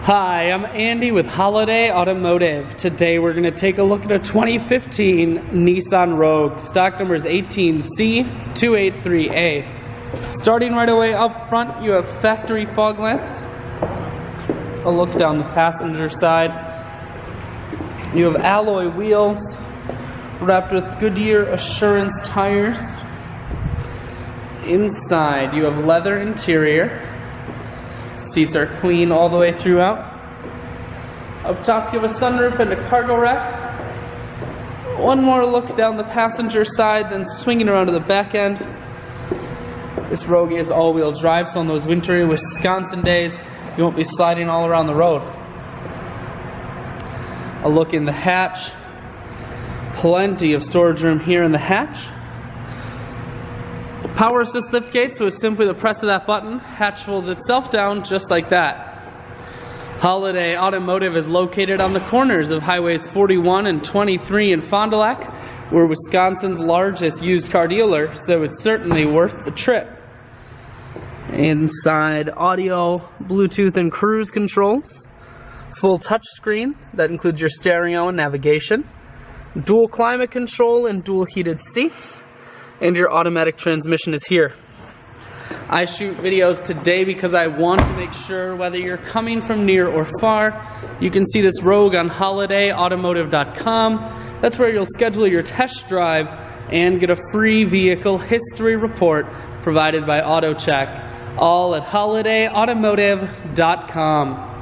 Hi, I'm Andy with Holiday Automotive. Today we're going to take a look at a 2015 Nissan Rogue. Stock number is 18C283A. Starting right away up front, you have factory fog lamps. A look down the passenger side. You have alloy wheels wrapped with Goodyear Assurance tires. Inside, you have leather interior. Seats are clean all the way throughout. Up top you have a sunroof and a cargo rack. One more look down the passenger side, then swinging around to the back end. This Rogue is all-wheel drive, so on those wintry Wisconsin days, you won't be sliding all around the road. A look in the hatch. Plenty of storage room here in the hatch. Power assist lift gate, so it's simply the press of that button. Hatch folds itself down just like that. Holiday Automotive is located on the corners of highways 41 and 23 in Fond du Lac. We're Wisconsin's largest used car dealer, so it's certainly worth the trip. Inside, audio, Bluetooth and cruise controls. Full touchscreen, that includes your stereo and navigation. Dual climate control and dual heated seats. And your automatic transmission is here. I shoot videos today because I want to make sure whether you're coming from near or far, you can see this Rogue on holidayautomotive.com. That's where you'll schedule your test drive and get a free vehicle history report provided by AutoCheck, all at holidayautomotive.com.